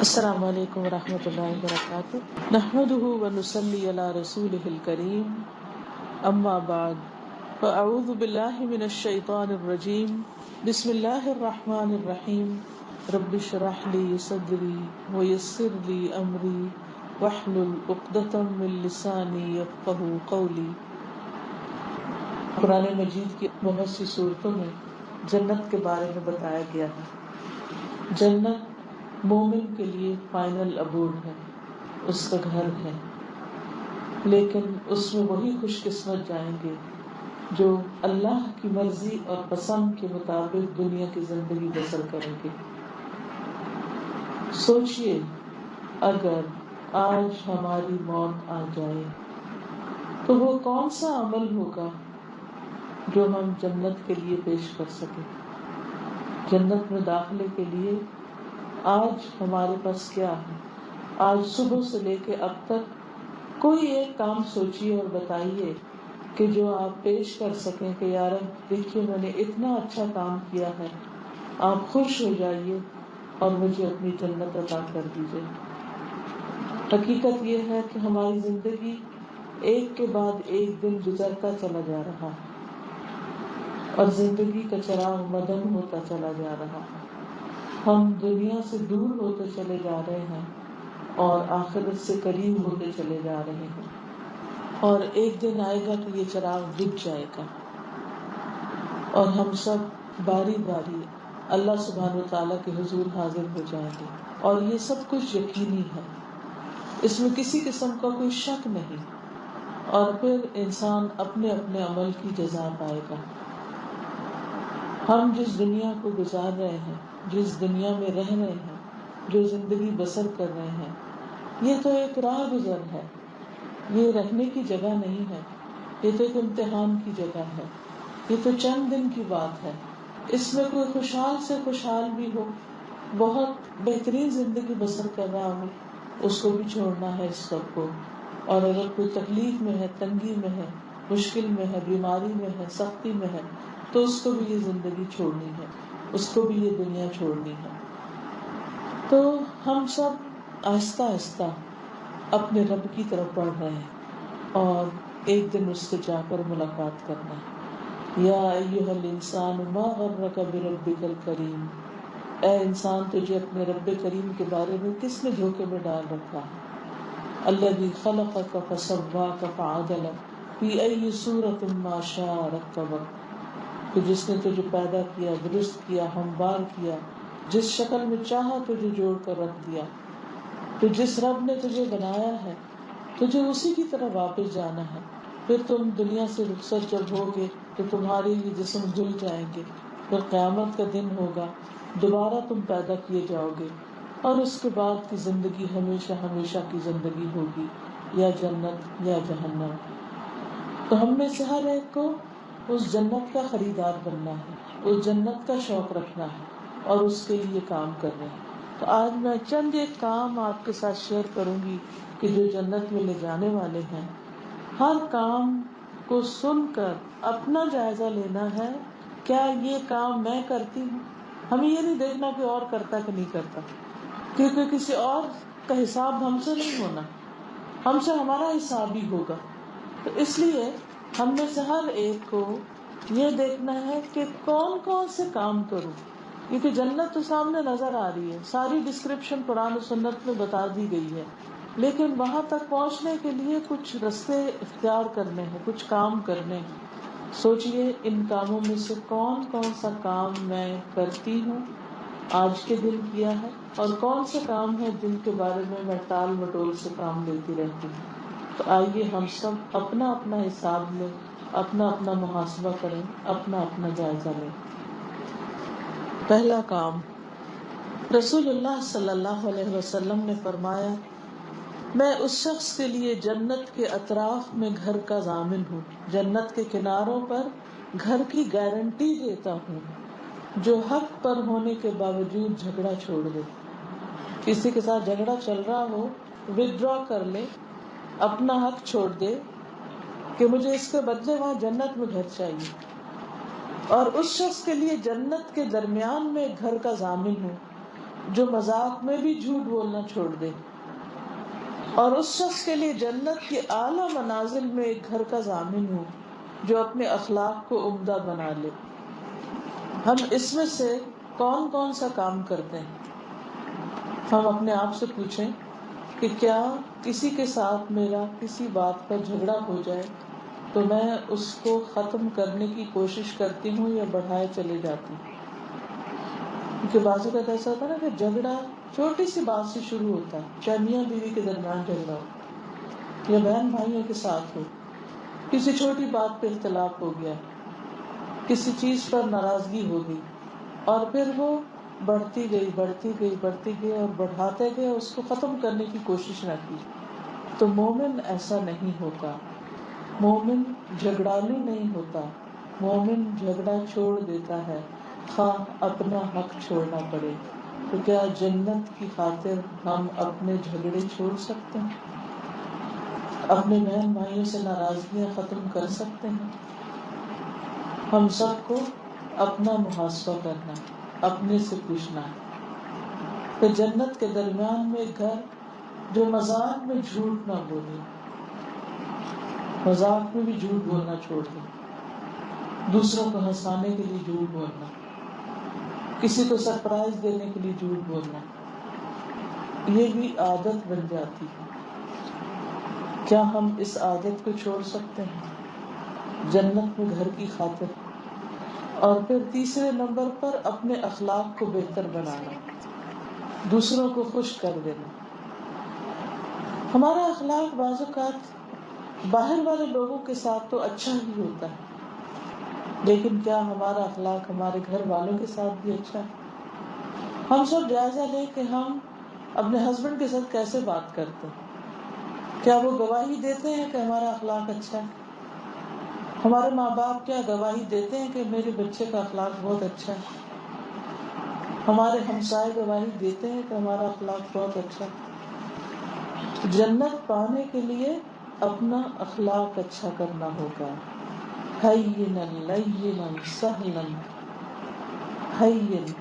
السلام علیکم ورحمۃ اللہ وبرکاتہ، نحمده ونصلی علی رسوله الکریم، اما بعد، فاعوذ باللہ من الشیطان الرجیم، بسم اللہ الرحمن الرحیم، رب اشرح لی صدری ویسر لی امری واحلل عقدۃ من لسانی یفقہوا قولی۔ قرآن مجید کی بہت سی صورتوں میں جنت کے بارے میں بتایا گیا ہے۔ جنت مومن کے لیے فائنل ابورڈ ہے، اس کا گھر ہے، لیکن اس میں وہی خوش قسمت جائیں گے جو اللہ کی مرضی اور پسند کے مطابق دنیا کی زندگی بسر کریں گے۔ سوچئے اگر آج ہماری موت آ جائے تو وہ کون سا عمل ہوگا جو ہم جنت کے لیے پیش کر سکیں۔ جنت میں داخلے کے لیے آج ہمارے پاس کیا ہے؟ آج صبح سے لے کے اب تک کوئی ایک کام سوچیے اور بتائیے کہ جو آپ پیش کر سکیں کہ یار دیکھیے میں نے اتنا اچھا کام کیا ہے، آپ خوش ہو جائیے اور مجھے اپنی جنت عطا کر دیجیے۔ حقیقت یہ ہے کہ ہماری زندگی ایک کے بعد ایک دن گزرتا چلا جا رہا ہے اور زندگی کا چراغ مدھم ہوتا چلا جا رہا ہے۔ ہم دنیا سے دور ہوتے چلے جا رہے ہیں اور آخرت سے قریب ہوتے چلے جا رہے ہیں، اور ایک دن آئے گا کہ یہ چراغ بجھ جائے گا اور ہم سب باری باری اللہ سبحانہ و تعالیٰ کے حضور حاضر ہو جائیں گے، اور یہ سب کچھ یقینی ہے، اس میں کسی قسم کا کوئی شک نہیں، اور پھر انسان اپنے اپنے عمل کی جزا پائے گا۔ ہم جس دنیا کو گزار رہے ہیں، جس دنیا میں رہ رہے ہیں، جو زندگی بسر کر رہے ہیں، یہ تو ایک راہ گزر ہے، یہ رہنے کی جگہ نہیں ہے، یہ تو ایک امتحان کی جگہ ہے، یہ تو چند دن کی بات ہے۔ اس میں کوئی خوشحال سے خوشحال بھی ہو، بہت بہترین زندگی بسر کر رہا ہو، اس کو بھی چھوڑنا ہے اس سب کو، اور اگر کوئی تکلیف میں ہے، تنگی میں ہے، مشکل میں ہے، بیماری میں ہے، سختی میں ہے، تو اس کو بھی یہ زندگی چھوڑنی ہے، اس کو بھی یہ دنیا چھوڑنی ہے۔ تو ہم سب آہستہ آہستہ اپنے رب کی طرف بڑھ رہے ہیں اور ایک دن اس سے جا کر ملاقات کرنا ہے۔ یا ایھا الانسان ما غرک بربک الکریم، اے انسان تجھے اپنے رب کریم کے بارے میں کس نے دھوکے میں ڈال رکھا ہے۔ الذی خلقک فسواک فعدلک فی ای صورۃ ما شاء رکبک، کہ جس نے تجھے پیدا کیا، درست کیا، ہموار کیا، جس شکل میں چاہا تجھے جوڑ کر رکھ دیا۔ تو جس رب نے تجھے بنایا ہے تجھے اسی کی طرف واپس جانا ہے۔ پھر تم دنیا سے رخصت جب ہوگے تو تمہارے یہ جسم دھل جائیں گے، پھر قیامت کا دن ہوگا، دوبارہ تم پیدا کیے جاؤ گے، اور اس کے بعد کی زندگی ہمیشہ ہمیشہ کی زندگی ہوگی، یا جنت یا جہنم۔ تو ہم میں سے ہر ایک کو اس جنت کا خریدار بننا ہے، اس جنت کا شوق رکھنا ہے اور اس کے لیے کام کرنا ہے۔ تو آج میں چند ایک کام آپ کے ساتھ شیئر کروں گی کہ جو جنت میں لے جانے والے ہیں۔ ہر کام کو سن کر اپنا جائزہ لینا ہے، کیا یہ کام میں کرتی ہوں؟ ہمیں یہ نہیں دیکھنا کہ اور کرتا کہ نہیں کرتا، کیونکہ کسی اور کا حساب ہم سے نہیں ہونا، ہم سے ہمارا حساب ہی ہوگا۔ تو اس لیے ہم میں سے ہر ایک کو یہ دیکھنا ہے کہ کون کون سے کام کروں، کیونکہ جنت تو سامنے نظر آ رہی ہے، ساری ڈسکرپشن قرآن و سنت میں بتا دی گئی ہے، لیکن وہاں تک پہنچنے کے لیے کچھ راستے اختیار کرنے ہیں، کچھ کام کرنے ہیں۔ سوچئے ان کاموں میں سے کون کون سا کام میں کرتی ہوں، آج کے دن کیا ہے، اور کون سے کام ہیں جن کے بارے میں ٹال مٹول سے کام لیتی رہتی ہوں۔ تو آئیے ہم سب اپنا اپنا حساب لیں، اپنا اپنا محاسبہ کریں، اپنا اپنا جائزہ لیں۔ پہلا کام، رسول اللہ صلی اللہ علیہ وسلم نے فرمایا، میں اس شخص کے لیے جنت کے اطراف میں گھر کا ضامن ہوں، جنت کے کناروں پر گھر کی گارنٹی دیتا ہوں، جو حق پر ہونے کے باوجود جھگڑا چھوڑ دے۔ کسی کے ساتھ جھگڑا چل رہا ہو، ودرا کر لے، اپنا حق چھوڑ دے کہ مجھے اس کے بدلے وہاں جنت میں گھر چاہیے، اور اس شخص کے لیے جنت کے درمیان میں گھر کا ضامن ہوں جو مذاق میں بھی جھوٹ بولنا چھوڑ دے، اور اس شخص کے لیے جنت کی اعلیٰ منازل میں ایک گھر کا ضامن ہو جو اپنے اخلاق کو عمدہ بنا لے۔ ہم اس میں سے کون کون سا کام کرتے ہیں؟ ہم اپنے آپ سے پوچھیں کہ کیا کسی کے ساتھ میرا کسی بات پر جھگڑا ہو جائے تو میں اس کو ختم کرنے کی کوشش کرتی ہوں یا بڑھائے چلے جاتی ہوں؟ کیونکہ بعض اوقات ایسا ہوتا ہے نا کہ جھگڑا چھوٹی سی بات سے شروع ہوتا ہے، چاہے میاں بیوی کے درمیان جھگڑا ہو یا بہن بھائیوں کے ساتھ ہو، کسی چھوٹی بات پہ اختلاف ہو گیا، کسی چیز پر ناراضگی ہو گئی، اور پھر وہ بڑھتی گئی اور بڑھاتے گئے، اس کو ختم کرنے کی کوشش نہ کی۔ تو مومن ایسا نہیں ہوتا، مومن جھگڑالو نہیں ہوتا، مومن جھگڑا چھوڑ دیتا ہے، خواہ اپنا حق چھوڑنا پڑے۔ تو کیا جنت کی خاطر ہم اپنے جھگڑے چھوڑ سکتے ہیں؟ اپنے بہن بھائیوں سے ناراضگیاں ختم کر سکتے ہیں؟ ہم سب کو اپنا محاسبہ کرنا، اپنے سے پوچھنا ہے کہ جنت کے درمیان میں ایک گھر جو مذاق میں جھوٹ نہ بولے، مذاق میں بھی جھوٹ بولنا چھوڑ دے، دوسروں کو ہنسانے کے لیے جھوٹ بولنا، کسی کو سرپرائز دینے کے لیے جھوٹ بولنا، یہ بھی عادت بن جاتی ہے۔ کیا ہم اس عادت کو چھوڑ سکتے ہیں جنت میں گھر کی خاطر؟ اور پھر تیسرے نمبر پر اپنے اخلاق کو بہتر بنانا، دوسروں کو خوش کر دینا۔ ہمارا اخلاق بعض اوقات باہر والے لوگوں کے ساتھ تو اچھا ہی ہوتا ہے، لیکن کیا ہمارا اخلاق ہمارے گھر والوں کے ساتھ بھی اچھا ہے؟ ہم سب جائزہ لیں کہ ہم اپنے ہسبینڈ کے ساتھ کیسے بات کرتے ہیں۔ کیا وہ گواہی دیتے ہیں کہ ہمارا اخلاق اچھا ہے؟ ہمارے ماں باپ کیا گواہی دیتے ہیں کہ میرے بچے کا اخلاق بہت اچھا ہے؟ ہمارے ہمسائے گواہی دیتے ہیں کہ ہمارا اخلاق بہت اچھا ہے؟ جنت پانے کے لیے اپنا اخلاق اچھا کرنا ہوگا۔ ہینا لینا سہلا، ہین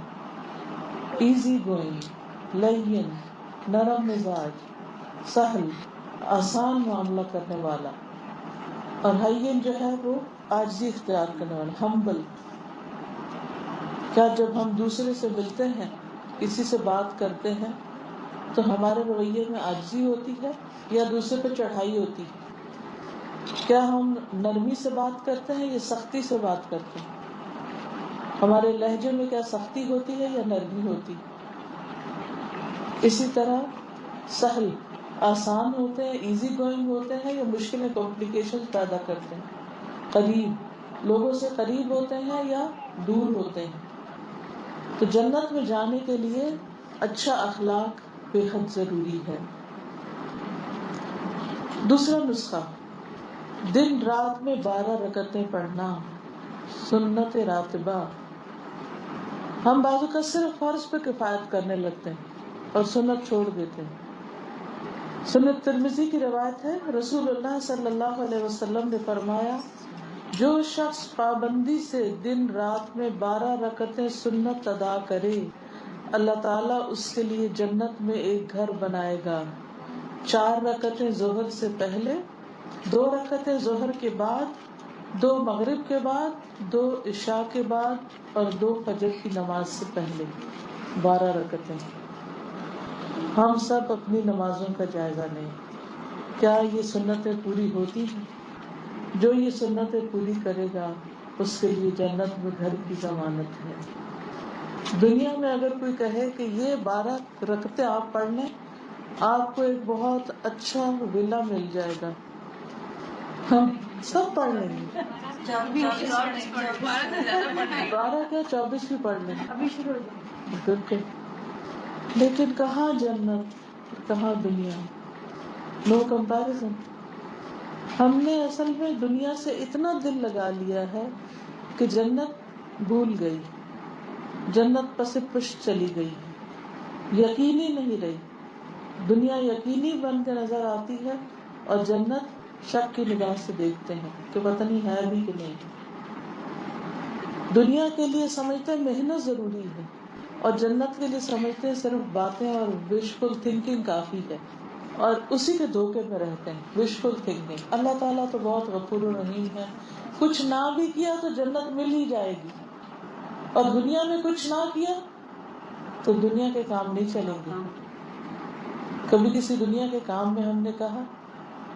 ایزی گوئنگ، لین نرم مزاج، سہل آسان معاملہ کرنے والا، اور ہین جو ہے وہ عاجزی اختیار کرنے والا، ہمبل۔ کیا جب ہم دوسرے سے ملتے ہیں، کسی سے بات کرتے ہیں، تو ہمارے رویے میں عاجزی ہوتی ہے یا دوسرے پہ چڑھائی ہوتی ہے؟ کیا ہم نرمی سے بات کرتے ہیں یا سختی سے بات کرتے ہیں؟ ہمارے لہجے میں کیا سختی ہوتی ہے یا نرمی ہوتی ہے؟ اسی طرح سہل آسان ہوتے ہیں، ایزی گوئنگ ہوتے ہیں، یا مشکلیں کمپلیکیشن پیدا کرتے ہیں؟ قریب لوگوں سے قریب ہوتے ہیں یا دور ہوتے ہیں؟ تو جنت میں جانے کے لیے اچھا اخلاق بے حد ضروری ہے۔ دوسرا نسخہ، دن رات میں 12 رکعتیں پڑھنا، سنت راتبہ۔ ہم بعض اوقات صرف فرض پہ کفایت کرنے لگتے ہیں اور سنت چھوڑ دیتے ہیں۔ سنت ترمذی کی روایت ہے، رسول اللہ صلی اللہ علیہ وسلم نے فرمایا، جو شخص پابندی سے دن رات میں 12 رکعتیں سنت ادا کرے، اللہ تعالیٰ اس کے لیے جنت میں ایک گھر بنائے گا۔ 4 رکعتیں ظہر سے پہلے، 2 رکعتیں ظہر کے بعد، 2 مغرب کے بعد، 2 عشاء کے بعد اور 2 فجر کی نماز سے پہلے، 12 رکعتیں۔ ہم سب اپنی نمازوں کا جائزہ لیں، کیا یہ سنتیں پوری ہوتی ہیں؟ جو یہ سنتیں پوری کرے گا اس کے لیے جنت میں گھر کی ضمانت ہے۔ دنیا میں اگر کوئی کہے کہ یہ 12 رکعتیں آپ پڑھ لیں، آپ کو ایک بہت اچھا ولا مل جائے گا، ہم سب پڑھ لیں گے۔ 12 کیا 24 بھی پڑھ لیں گے، بالکل۔ لیکن کہاں جنت، کہاں دنیا، نو کمپیرزن۔ ہم نے اصل میں دنیا سے اتنا دل لگا لیا ہے کہ جنت بھول گئی، جنت پس پشت چلی گئی، یقینی نہیں رہی۔ دنیا یقینی بن کے نظر آتی ہے اور جنت شک کی نگاہ سے دیکھتے ہیں کہ پتہ نہیں ہے بھی کہ نہیں۔ دنیا کے لیے سمجھتے محنت ضروری ہے، اور جنت کے لیے سمجھتے ہیں صرف باتیں اور وشفل تھنکنگ کافی ہے، اور اسی کے دھوکے میں رہتے ہیں، وشفل تھنکنگ۔ اللہ تعالیٰ تو بہت غفور الرحیم ہے، کچھ نہ بھی کیا تو جنت مل ہی جائے گی، اور دنیا میں کچھ نہ کیا تو دنیا کے کام نہیں چلیں گے۔ کبھی کسی دنیا کے کام میں ہم نے کہا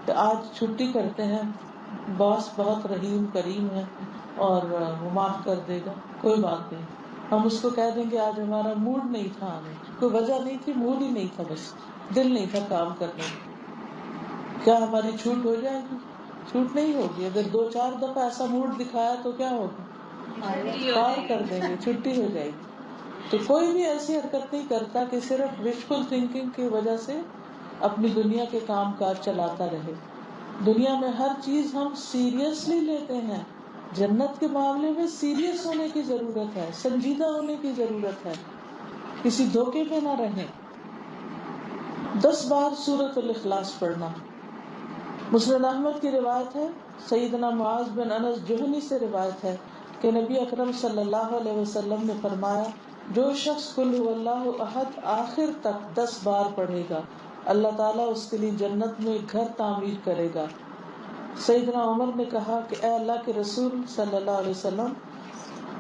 کہ آج چھٹی کرتے ہیں، باس بہت رحیم کریم ہے اور وہ معاف کر دے گا، کوئی بات نہیں، ہم اس کو کہہ دیں گے آج ہمارا موڈ نہیں تھا، آنے کوئی وجہ نہیں تھی، موڈ ہی نہیں تھا، بس دل نہیں تھا کام کرنے کا، کیا ہماری چھوٹ ہو جائے گی؟ چھوٹ نہیں ہوگی۔ اگر 2-4 دفعہ ایسا موڈ دکھایا تو کیا ہوگا؟ فار کر دیں گے، چھٹی ہو جائے گی۔ تو کوئی بھی ایسی حرکت نہیں کرتا کہ صرف وشفل تھنکنگ کی وجہ سے اپنی دنیا کے کام کاج چلاتا رہے۔ دنیا میں ہر چیز ہم سیریسلی لیتے ہیں، جنت کے معاملے میں سیریس ہونے کی ضرورت ہے، سنجیدہ ہونے کی ضرورت ہے، کسی دھوکے میں نہ رہیں۔ 10 بار سورۃ الاخلاص پڑھنا۔ مسند احمد کی روایت ہے، سیدنا معاذ بن انس جہنی سے روایت ہے کہ نبی اکرم صلی اللہ علیہ وسلم نے فرمایا، جو شخص قل هو اللہ احد آخر تک 10 بار پڑھے گا، اللہ تعالیٰ اس کے لیے جنت میں گھر تعمیر کرے گا۔ سیدنا عمر نے کہا کہ اے اللہ کے رسول صلی اللہ علیہ وسلم،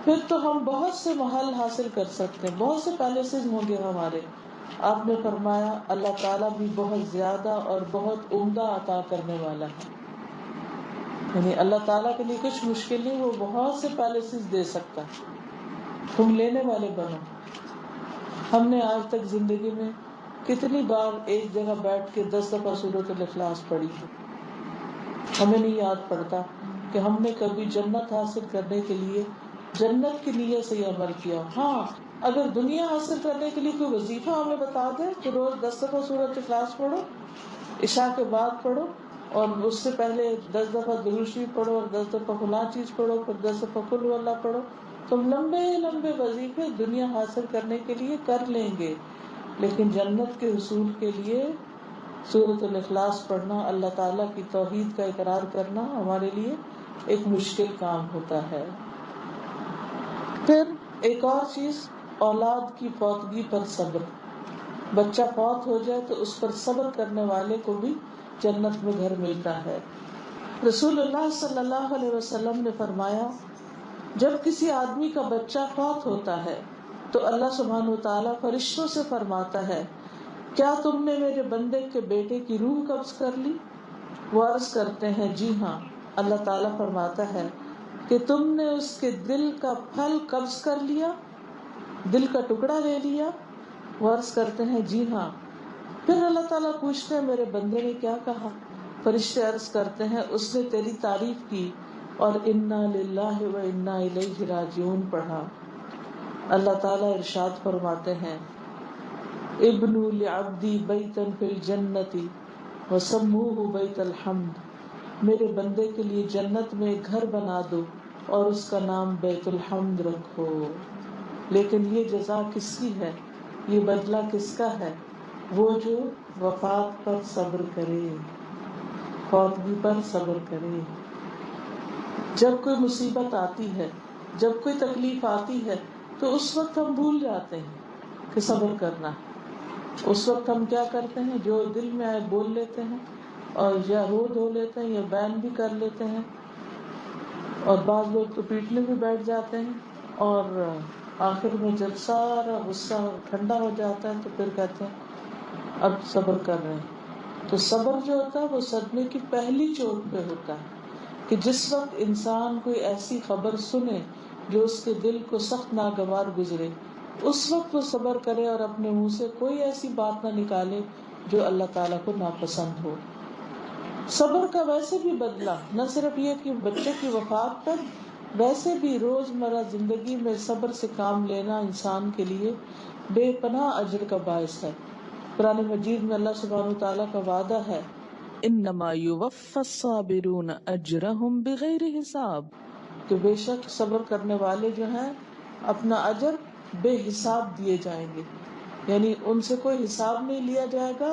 پھر تو ہم بہت سے محل حاصل کر سکتے ہیں، بہت سے پیلسز ہوں گے ہمارے۔ آپ نے فرمایا اللہ تعالیٰ بھی بہت زیادہ اور بہت عمدہ عطا کرنے والا ہے، یعنی اللہ تعالیٰ کے لیے کچھ مشکل نہیں، وہ بہت سے پیلسز دے سکتا ہے، تم لینے والے بنو۔ ہم نے آج تک زندگی میں کتنی بار ایک جگہ بیٹھ کے 10 دفعہ سورۃ الاخلاص پڑھی ہے، ہمیں نہیں یاد پڑتا کہ ہم نے کبھی جنت حاصل کرنے کے لیے جنت کی نیت سے یہ عمل کیا۔ ہاں، اگر دنیا حاصل کرنے کے لیے کوئی وظیفہ ہمیں بتا دے کہ روز 10 دفعہ سورۃ اخلاص پڑھو، عشاء کے بعد پڑھو، اور اس سے پہلے 10 دفعہ درود شریف پڑھو، اور 10 دفعہ فلاں چیز پڑھو، پھر 10 دفعہ قل هو اللہ پڑھو، تو لمبے لمبے وظیفے دنیا حاصل کرنے کے لیے کر لیں گے، لیکن جنت کے حصول کے لیے سورۃ الاخلاص پڑھنا، اللہ تعالیٰ کی توحید کا اقرار کرنا ہمارے لیے ایک مشکل کام ہوتا ہے۔ پھر ایک اور چیز، اولاد کی فوتگی پر صبر۔ بچہ فوت ہو جائے تو اس پر صبر کرنے والے کو بھی جنت میں گھر ملتا ہے۔ رسول اللہ صلی اللہ علیہ وسلم نے فرمایا، جب کسی آدمی کا بچہ فوت ہوتا ہے تو اللہ سبحانہ وتعالیٰ فرشتوں سے فرماتا ہے، کیا تم نے میرے بندے کے بیٹے کی روح قبض کر لی؟ وہ عرض کرتے ہیں جی ہاں۔ اللہ تعالیٰ فرماتا ہے کہ تم نے اس کے دل کا پھل قبض کر لیا، دل کا ٹکڑا لے لیا؟ وہ عرض کرتے ہیں جی ہاں۔ پھر اللہ تعالیٰ پوچھتے ہیں میرے بندے نے کیا کہا؟ فرشتے عرض کرتے ہیں اس نے تیری تعریف کی اور انا للہ و انا الیہ راجعون پڑھا۔ اللہ تعالیٰ ارشاد فرماتے ہیں، ابنوا لعبدی بیتا فی الجنۃ وسموہ بیت الحمد، میرے بندے کے لیے جنت میں ایک گھر بنا دو اور اس کا نام بیت الحمد رکھو۔ لیکن یہ جزا کس کی ہے، یہ بدلہ کس کا ہے؟ وہ جو وفات پر صبر کرے، فوتگی پر صبر کرے۔ جب کوئی مصیبت آتی ہے، جب کوئی تکلیف آتی ہے تو اس وقت ہم بھول جاتے ہیں کہ صبر کرنا۔ اس وقت ہم کیا کرتے ہیں، جو دل میں آئے بول لیتے ہیں، اور یا رو دھو لیتے ہیں یا بیان بھی کر لیتے ہیں، اور بعض لوگ تو پیٹنے بھی بیٹھ جاتے ہیں، اور آخر میں جب سارا غصہ ٹھنڈا ہو جاتا ہے تو پھر کہتے ہیں اب صبر کر رہے ہیں۔ تو صبر جو ہوتا ہے وہ صدمے کی پہلی چوٹ پہ ہوتا ہے، کہ جس وقت انسان کوئی ایسی خبر سنے جو اس کے دل کو سخت ناگوار گزرے، اس وقت وہ صبر کرے اور اپنے منہ سے کوئی ایسی بات نہ نکالے جو اللہ تعالیٰ کو ناپسند ہو۔ صبر کا ویسے بھی بدلہ نہ صرف یہ کہ بچے کی وفات پر، ویسے بھی روزمرہ زندگی میں صبر سے کام لینا انسان کے لیے بے پناہ اجر کا باعث ہے۔ قرآن مجید میں اللہ سبحانہ وتعالیٰ کا وعدہ ہے، انما یوفی الصابرون اجرہم بغیر حساب، کہ بے شک صبر کرنے والے جو ہیں اپنا اجر بے حساب دیے جائیں گے، یعنی ان سے کوئی حساب نہیں لیا جائے گا،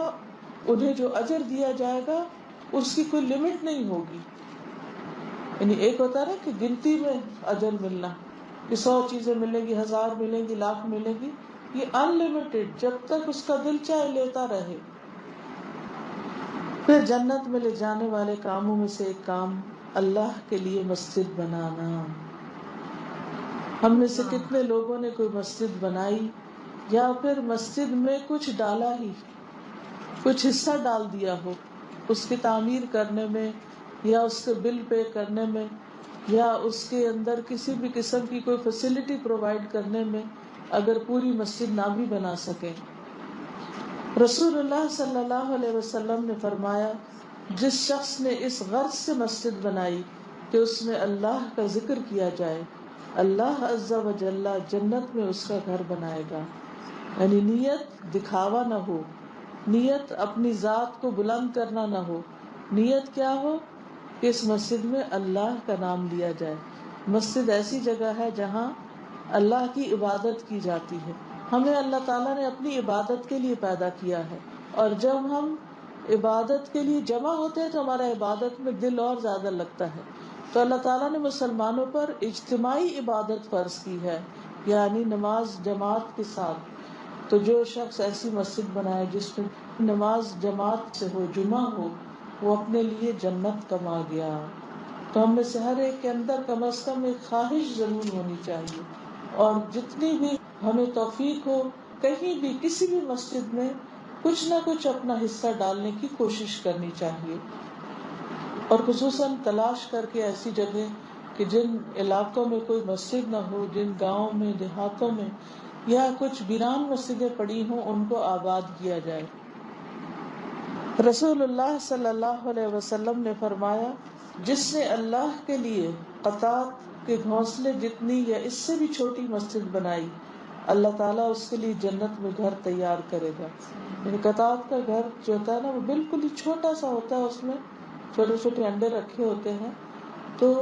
انہیں جو اجر دیا جائے گا اس کی کوئی لمٹ نہیں ہوگی۔ یعنی ایک ہوتا ہے نا کہ گنتی میں اجر ملنا، کہ 100 چیزیں ملیں گی، 1000 ملیں گی، 1,00,000 ملیں گی، یہ انلمیٹڈ، جب تک اس کا دل چاہے لیتا رہے. پھر جنت میں لے جانے والے کاموں میں سے ایک کام اللہ کے لیے مسجد بنانا. ہم میں سے کتنے لوگوں نے کوئی مسجد بنائی یا پھر مسجد میں کچھ ڈالا ہی، کچھ حصہ ڈال دیا ہو اس کی تعمیر کرنے میں یا اس کے بل پے کرنے میں یا اس کے اندر کسی بھی قسم کی کوئی فیسلٹی پرووائڈ کرنے میں، اگر پوری مسجد نہ بھی بنا سکے. رسول اللہ صلی اللہ علیہ وسلم نے فرمایا، جس شخص نے اس غرض سے مسجد بنائی کہ اس میں اللہ کا ذکر کیا جائے، اللہ عز و جل جنت میں اس کا گھر بنائے گا. یعنی نیت دکھاوا نہ ہو، نیت اپنی ذات کو بلند کرنا نہ ہو، نیت کیا ہو کہ اس مسجد میں اللہ کا نام لیا جائے. مسجد ایسی جگہ ہے جہاں اللہ کی عبادت کی جاتی ہے. ہمیں اللہ تعالیٰ نے اپنی عبادت کے لیے پیدا کیا ہے، اور جب ہم عبادت کے لیے جمع ہوتے ہیں تو ہمارا عبادت میں دل اور زیادہ لگتا ہے. تو اللہ تعالیٰ نے مسلمانوں پر اجتماعی عبادت فرض کی ہے، یعنی نماز جماعت کے ساتھ. تو جو شخص ایسی مسجد بنائے جس میں نماز جماعت سے ہو، جمعہ ہو، وہ اپنے لیے جنت کما گیا. تو ہم میں سے ہر ایک کے اندر کم از کم ایک خواہش ضرور ہونی چاہیے، اور جتنی بھی ہمیں توفیق ہو کہیں بھی کسی بھی مسجد میں کچھ نہ کچھ اپنا حصہ ڈالنے کی کوشش کرنی چاہیے. اور خصوصاً تلاش کر کے ایسی جگہ کہ جن علاقوں میں کوئی مسجد نہ ہو، جن گاؤں میں، دیہاتوں میں یا کچھ ویران مسجدیں پڑی ہوں، ان کو آباد کیا جائے. رسول اللہ صلی اللہ علیہ وسلم نے فرمایا، جس نے اللہ کے لیے قطات کے گھونسلے جتنی یا اس سے بھی چھوٹی مسجد بنائی، اللہ تعالیٰ اس کے لیے جنت میں گھر تیار کرے گا. یعنی قطات کا گھر جو ہوتا ہے نا، وہ بالکل ہی چھوٹا سا ہوتا ہے، اس میں چھوٹے چھوٹے انڈے رکھے ہوتے ہیں. تو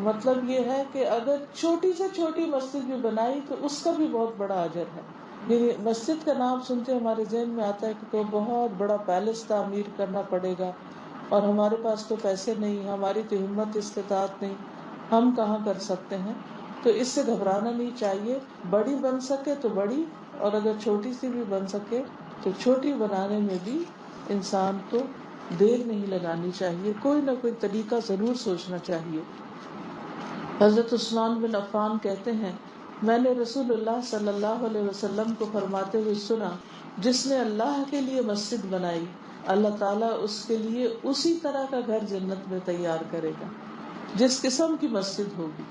مطلب یہ ہے کہ اگر چھوٹی سے چھوٹی مسجد بھی بنائی تو اس کا بھی بہت بڑا اجر ہے. یعنی مسجد کا نام سنتے ہمارے ذہن میں آتا ہے کہ تو بہت بڑا پیلس تعمیر کرنا پڑے گا، اور ہمارے پاس تو پیسے نہیں، ہماری تو ہمت استطاعت نہیں، ہم کہاں کر سکتے ہیں. تو اس سے گھبرانا نہیں چاہیے. بڑی بن سکے تو بڑی، اور اگر چھوٹی سی بھی بن سکے تو چھوٹی بنانے میں بھی انسان کو دیر نہیں لگانی چاہیے، کوئی نہ کوئی طریقہ ضرور سوچنا چاہیے. حضرت عثمان بن عفان کہتے ہیں، میں نے رسول اللہ صلی اللہ علیہ وسلم کو فرماتے ہوئے سنا، جس نے اللہ کے لیے مسجد بنائی، اللہ تعالیٰ اس کے لیے اسی طرح کا گھر جنت میں تیار کرے گا جس قسم کی مسجد ہوگی.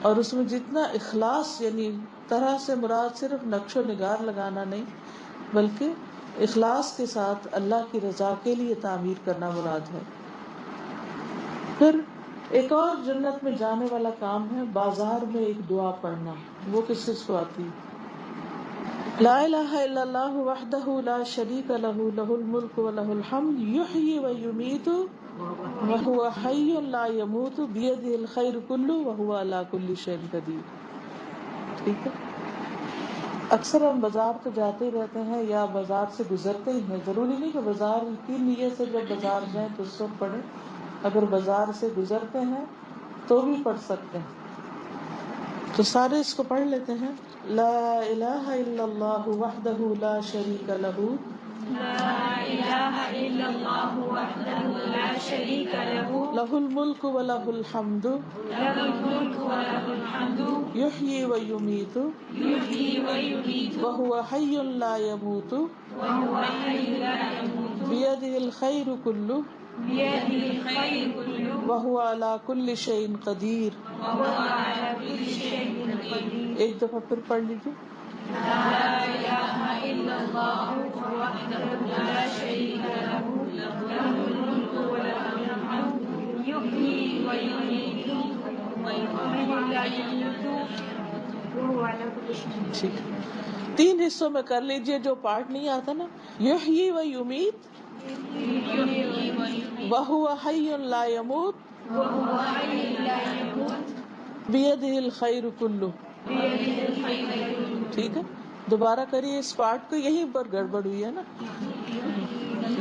اور اس میں جتنا اخلاص، یعنی طرح سے مراد صرف نقش و نگار لگانا نہیں، بلکہ اخلاص کے ساتھ اللہ کی رضا کے لیے تعمیر کرنا مراد ہے. پھر ایک اور جنت میں جانے والا کام ہے بازار میں ایک دعا پڑھنا. وہ کس سے آتی ہے؟ لا الہ الا اللہ وحدہ لا شریک لہ لہ الملک ولہ الحمد یحیی ویمیت وہو حی لا یموت بیدہ الخیر کلہ وہو علی کل شیء قدیر. ٹھیک ہے. اکثر ہم بازار تو جاتے ہی رہتے ہیں یا بازار سے گزرتے ہی ہیں، ضروری نہیں کہ بازار کی نیت سے جب بازار جائیں تو اس وقت پڑھیں، اگر بازار سے گزرتے ہیں تو بھی پڑھ سکتے ہیں. تو سارے اس کو پڑھ لیتے ہیں. لا الہ الا اللہ وحدہ لا شریک لہ لا الہ الا اللہ وحدہ لا شریک لہ لہ الملک ولہ الحمد لہ الملک ولہ الحمد یحیی ویمیت یحیی ویمیت وہو حی لا یموت وہو حی لا یموت بیدہ الخیر کلہ بیدہ الخیر کلہ وہو علی کل شیء قدیر. وہو علی کل شیء قدیر. ایک دفعہ پھر پڑھ لیجیے. لا الہ الا اللہ وحدہ لا شریک لہ لہ الملک ولہ الحمد یحیی ویمیت وہو لا یموت وہو علی کل شیء قدیر. ٹھیک ہے، 3 حصوں میں کر لیجئے. جو پارٹ نہیں آتا نا، یحیی و یمیت وہو حی لا یموت وہو حی لا یموت بیدہ الخیر کلہ. بیدہ الخیر کلہ. ٹھیک ہے، دوبارہ کریے اس پارٹ کو، یہیں پر گڑبڑ ہوئی ہے نا.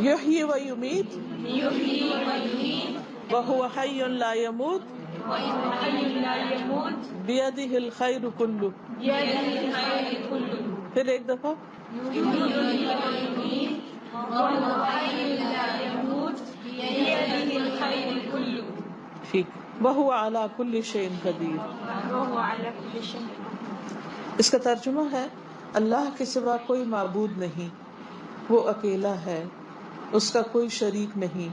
یحیی و یمیت یحیی ویمیت وہو حی لا یموت وہو حی لا یموت بیدہ الخیر کلہ. بیدہ الخیر کلہ. پھر ایک دفعہ ٹھیک، وَهُوَ عَلَى كُلِّ شَيْءٍ قَدِيرٌ. اس کا ترجمہ ہے اللہ کے سوا کوئی معبود نہیں، وہ اکیلا ہے، اس کا کوئی شریک نہیں،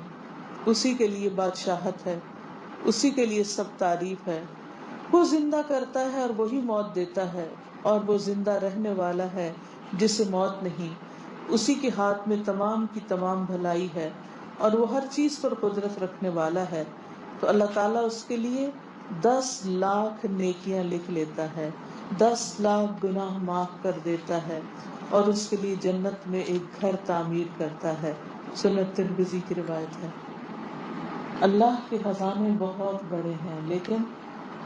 اسی کے لیے بادشاہت ہے، اسی کے لیے سب تعریف ہے. وہ زندہ کرتا ہے اور وہی موت دیتا ہے، اور وہ زندہ رہنے والا ہے جسے موت نہیں. اسی کے ہاتھ میں تمام کی تمام بھلائی ہے اور وہ ہر چیز پر قدرت رکھنے والا ہے. تو اللہ تعالیٰ اس کے لیے 10 لاکھ نیکیاں لکھ لیتا ہے، 10 لاکھ گناہ معاف کر دیتا ہے، اور اس کے لیے جنت میں ایک گھر تعمیر کرتا ہے. سنن ترمذی کی روایت ہے. اللہ کے خزانے بہت بڑے ہیں، لیکن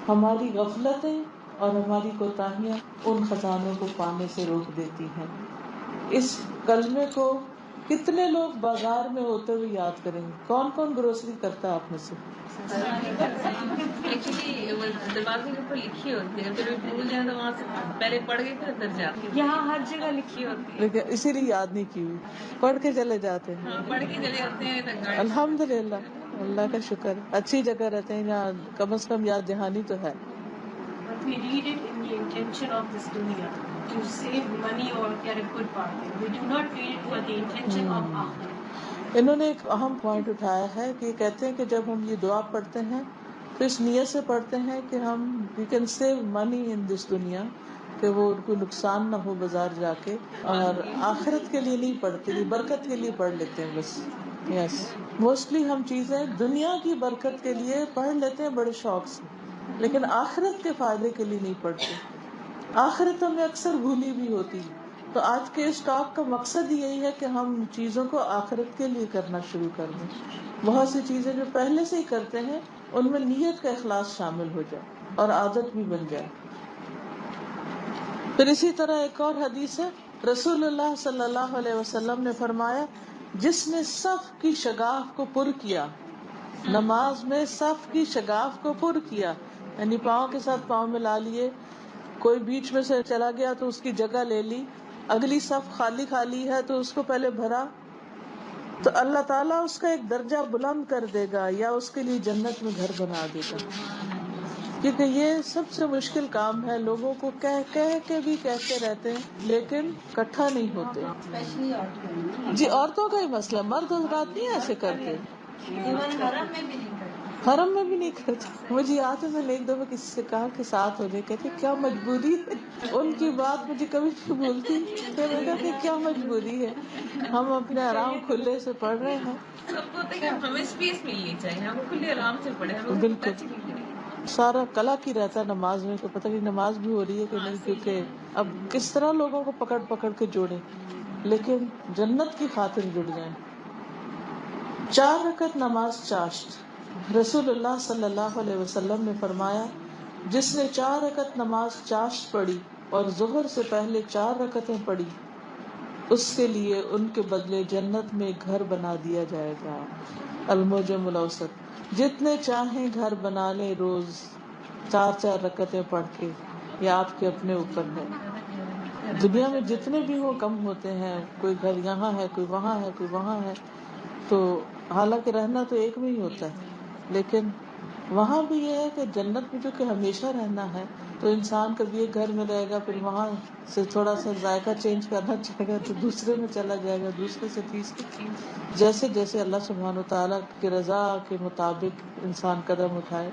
ہماری غفلتیں اور ہماری کوتاہیاں ان خزانوں کو پانے سے روک دیتی ہیں. اس کلمے کو کتنے لوگ بازار میں ہوتے ہوئے یاد کریں گے؟ کون کون گروسری کرتا ہے آپ میں سے؟ ایکچولی دروازے کے اوپر لکھی ہوتی ہے، پھر بھول جائیں تو وہاں سے پہلے پڑھ کے پھر اندر جاتے ہیں. یہاں ہر جگہ لکھی ہوتی ہے، لیکن اسی لیے یاد نہیں کی ہوئی، پڑھ کے چلے جاتے ہیں. پڑھ کے چلے جاتے ہیں. الحمدللہ، اللہ کا شکر، اچھی جگہ رہتے ہیں جہاں کم از کم یاد دہانی تو ہے. But we read it in the intention of this dunya, to save money or get a good bargain. We do not read it for the intention of akhirah. انہوں نے ایک اہم پوائنٹ اٹھایا ہے کہ یہ کہتے ہیں کہ جب ہم یہ دعا پڑھتے ہیں تو اس نیت سے پڑھتے ہیں کہ ہم وی کین سیو منی ان دس دنیا، کہ وہ ان کو نقصان نہ ہو بازار جا کے، اور آخرت کے لیے نہیں پڑھتے، یہ برکت کے لیے پڑھ لیتے ہیں بس. یس، موسٹلی ہم چیزیں دنیا کی برکت کے لیے پڑھ لیتے ہیں بڑے شوق سے، لیکن آخرت کے فائدے کے لیے نہیں پڑھتے. آخرت ہمیں اکثر بھولی بھی ہوتی. تو آج کے اس ٹاک کا مقصد یہی ہے کہ ہم چیزوں کو آخرت کے لیے کرنا شروع کر دیں. بہت سی چیزیں جو پہلے سے ہی کرتے ہیں ان میں نیت کا اخلاص شامل ہو جائے اور عادت بھی بن جائے. پھر اسی طرح ایک اور حدیث ہے، رسول اللہ صلی اللہ علیہ وسلم نے فرمایا، جس نے صف کی شگاف کو پر کیا، نماز میں صف کی شگاف کو پر کیا، یعنی پاؤں کے ساتھ پاؤں ملا لیے، کوئی بیچ میں سے چلا گیا تو اس کی جگہ لے لی، اگلی صف خالی خالی ہے تو اس کو پہلے بھرا، تو اللہ تعالیٰ اس کا ایک درجہ بلند کر دے گا یا اس کے لیے جنت میں گھر بنا دے گا. کیونکہ یہ سب سے مشکل کام ہے، لوگوں کو کہہ کے بھی کہتے رہتے ہیں لیکن اکٹھا نہیں ہوتے. جی، عورتوں کا ہی مسئلہ، مرد حضرات نہیں ایسے کرتے، حرم میں بھی نہیں کرتے. مجھے یاد ہے میں نے ایک دفعہ کسی سے کہا کہ ساتھ ہو جائے، کہتے کیا مجبوری ہے. ان کی بات مجھے کبھی نہیں بھولتی. میں نے کہا کہ کیا مجبوری ہے، ہم اپنے آرام کھلے سے پڑھ رہے ہیں. ہمیں اسپیس ملنی چاہیے، ہم کھلے آرام سے پڑھیں. بالکل، سارا کلا کی رہتا ہے نماز میں کہ پتہ نہیں نماز بھی ہو رہی ہے کہ نہیں، کیونکہ اب کس طرح لوگوں کو پکڑ پکڑ کے جوڑے، لیکن جنت کی خاطر جڑ جائیں. 4 رکعت نماز چاشت. رسول اللہ صلی اللہ علیہ وسلم نے فرمایا، جس نے 4 رکعت نماز چاشت پڑھی اور ظہر سے پہلے 4 رکعتیں پڑھی، اس کے لیے ان کے بدلے جنت میں گھر بنا دیا جائے گا. المعجم الاوسط. جتنے چاہیں گھر بنا لیں روز 4 رکعتیں پڑھ کے، یہ آپ کے اپنے اوپر ہے. دنیا میں جتنے بھی ہوں کم ہوتے ہیں، کوئی گھر یہاں ہے، کوئی وہاں ہے، کوئی وہاں ہے، تو حالانکہ رہنا تو ایک میں ہی ہوتا ہے، لیکن وہاں بھی یہ ہے کہ جنت میں جو کہ ہمیشہ رہنا ہے، تو انسان کبھی ایک گھر میں رہے گا، پھر وہاں سے تھوڑا سا ذائقہ چینج کرنا چاہے گا تو دوسرے میں چلا جائے گا، دوسرے سے تیسرے، جیسے جیسے اللہ سبحانہ وتعالیٰ کی رضا کے مطابق انسان قدم اٹھائے.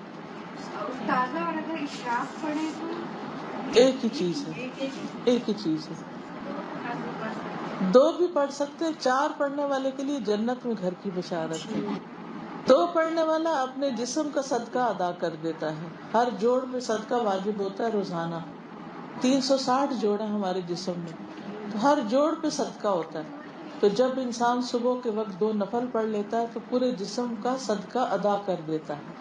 تازہ اور اگر اشراق پڑھے تو ایک ہی چیز ہے، ایک ہی چیز ہے. 2 بھی پڑھ سکتے، 4 پڑھنے والے کے لیے جنت میں گھر کی بشارت ہے. 2 پڑھنے والا اپنے جسم کا صدقہ ادا کر دیتا ہے. ہر جوڑ پہ صدقہ واجب ہوتا ہے روزانہ. 360 جوڑ ہیں ہمارے جسم میں، تو ہر جوڑ پہ صدقہ ہوتا ہے. تو جب انسان صبح کے وقت 2 نفل پڑھ لیتا ہے تو پورے جسم کا صدقہ ادا کر دیتا ہے.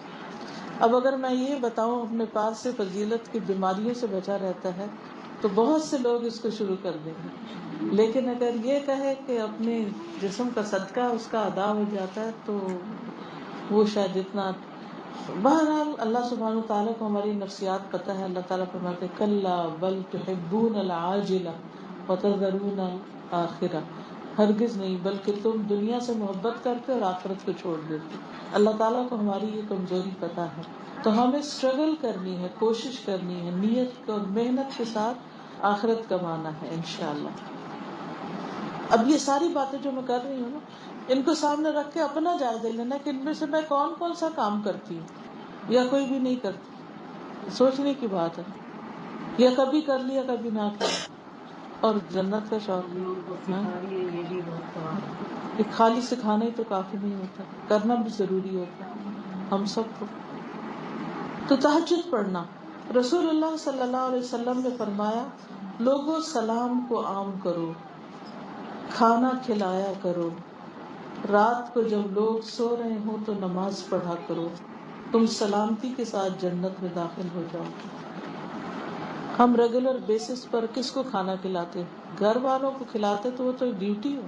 اب اگر میں یہ بتاؤں اپنے پاس سے فضیلت کی بیماریوں سے بچا رہتا ہے تو بہت سے لوگ اس کو شروع کر دیں گے، لیکن اگر یہ کہے کہ اپنے جسم کا صدقہ اس کا ادا ہو جاتا ہے تو وہ شاید اتنا. بہرحال اللہ سبحانہ وتعالیٰ کو ہماری نفسیات پتہ ہے. اللہ تعالیٰ فرماتے کلا بل تحبون العاجلہ وتذرون آخرہ، ہرگز نہیں، بلکہ تم دنیا سے محبت کرتے اور آخرت کو چھوڑ دیتے. اللہ تعالیٰ کو ہماری یہ کمزوری پتہ ہے، تو ہمیں اسٹرگل کرنی ہے، کوشش کرنی ہے، نیت اور محنت کے ساتھ آخرت کمانا ہے انشاءاللہ. اب یہ ساری باتیں جو میں کر رہی ہوں نا، ان کو سامنے رکھ کے اپنا جائزہ لینا کہ ان میں سے میں کون کون سا کام کرتی ہوں یا کوئی بھی نہیں کرتی. سوچنے کی بات ہے، یا کبھی کر لیا کبھی نہ کیا. اور جنت کا شوق یہ خالی سکھانا ہی تو کافی نہیں ہوتا، کرنا بھی ضروری ہوتا ہم سب کو. تو تہجد پڑھنا، رسول اللہ صلی اللہ علیہ وسلم نے فرمایا لوگوں سلام کو عام کرو، کھانا کھلایا کرو، رات کو جب لوگ سو رہے ہوں تو نماز پڑھا کرو، تم سلامتی کے ساتھ جنت میں داخل ہو جاؤ. ہم ریگولر بیسس پر کس کو کھانا کھلاتے؟ گھر والوں کو کھلاتے تو وہ تو ڈیوٹی ہو،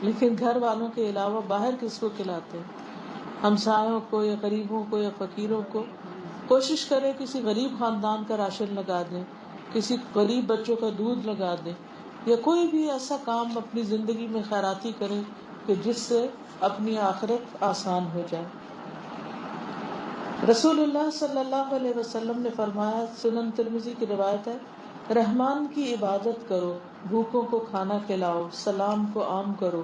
لیکن گھر والوں کے علاوہ باہر کس کو کھلاتے؟ ہمسایوں کو یا غریبوں کو یا فقیروں کو. کوشش کریں کسی غریب خاندان کا راشن لگا دیں، کسی غریب بچوں کا دودھ لگا دیں، یا کوئی بھی ایسا کام اپنی زندگی میں خیراتی کریں کہ جس سے اپنی آخرت آسان ہو جائے. رسول اللہ صلی اللہ علیہ وسلم نے فرمایا، سنن ترمذی کی روایت ہے، رحمان کی عبادت کرو، بھوکوں کو کھانا کھلاؤ، سلام کو عام کرو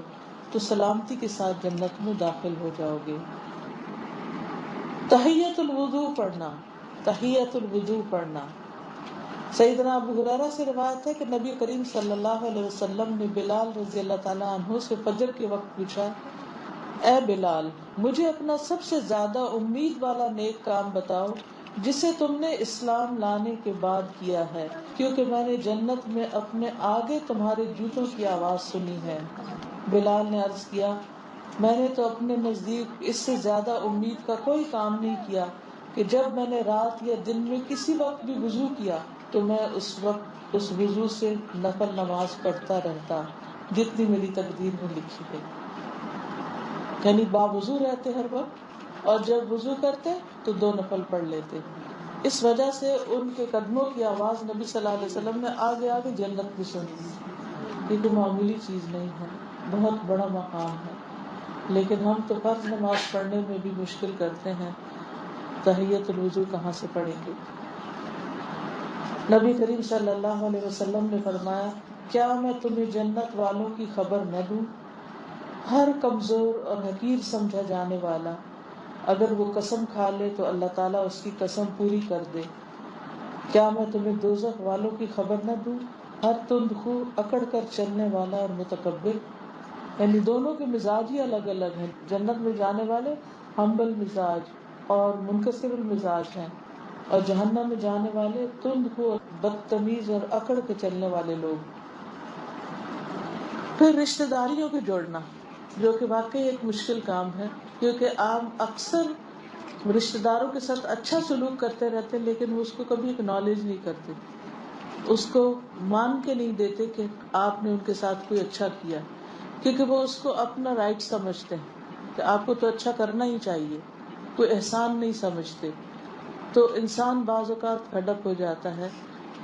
تو سلامتی کے ساتھ جنت میں داخل ہو جاؤ گے. تحیۃ الوضو پڑھنا، تحیۃ الوضو پڑھنا. سیدنا ابو ہریرہ سے روایت ہے کہ نبی کریم صلی اللہ علیہ وسلم نے بلال رضی اللہ تعالیٰ عنہ سے فجر کے وقت پوچھا، اے بلال، مجھے اپنا سب سے زیادہ امید والا نیک کام بتاؤ جسے تم نے اسلام لانے کے بعد کیا ہے، کیونکہ میں نے جنت میں اپنے آگے تمہارے جوتوں کی آواز سنی ہے. بلال نے عرض کیا، میں نے تو اپنے نزدیک اس سے زیادہ امید کا کوئی کام نہیں کیا کہ جب میں نے رات یا دن میں کسی وقت بھی وضو کیا تو میں اس وقت اس وضو سے نفل نماز پڑھتا رہتا جتنی میری تقدیر میں لکھی گئی. یعنی باوضو رہتے ہر وقت، اور جب وضو کرتے تو 2 نفل پڑھ لیتے. اس وجہ سے ان کے قدموں کی آواز نبی صلی اللہ علیہ وسلم نے آگے آگے جنت میں سنی. یہ کوئی معمولی چیز نہیں ہے، بہت بڑا مقام ہے. لیکن ہم تو فرض نماز پڑھنے میں بھی مشکل کرتے ہیں، تحیۃ الوضو کہاں سے پڑھیں گے. نبی کریم صلی اللہ علیہ وسلم نے فرمایا، کیا میں تمہیں جنت والوں کی خبر نہ دوں؟ ہر کمزور اور حقیر سمجھا جانے والا اگر وہ قسم کھا لے تو اللہ تعالیٰ اس کی قسم پوری کر دے. کیا میں تمہیں دوزخ والوں کی خبر نہ دوں؟ ہر تند خو، اکڑ کر چلنے والا اور متکبر. یعنی دونوں کے مزاج ہی الگ الگ ہیں. جنت میں جانے والے ہمبل مزاج اور منکسر المزاج ہیں، اور جہنم میں جانے والے تند خو، بدتمیز اور اکڑ کے چلنے والے لوگ. پھر رشتہ داریوں کو جوڑنا، جو کہ واقعی ایک مشکل کام ہے، کیونکہ آپ اکثر رشتہ داروں کے ساتھ اچھا سلوک کرتے رہتے لیکن وہ اس کو کبھی اکنالج نہیں کرتے، اس کو مان کے نہیں دیتے کہ آپ نے ان کے ساتھ کوئی اچھا کیا، کیونکہ وہ اس کو اپنا رائٹ سمجھتے ہیں کہ آپ کو تو اچھا کرنا ہی چاہیے، کوئی احسان نہیں سمجھتے. تو انسان بعض اوقات فیڈ اپ ہو جاتا ہے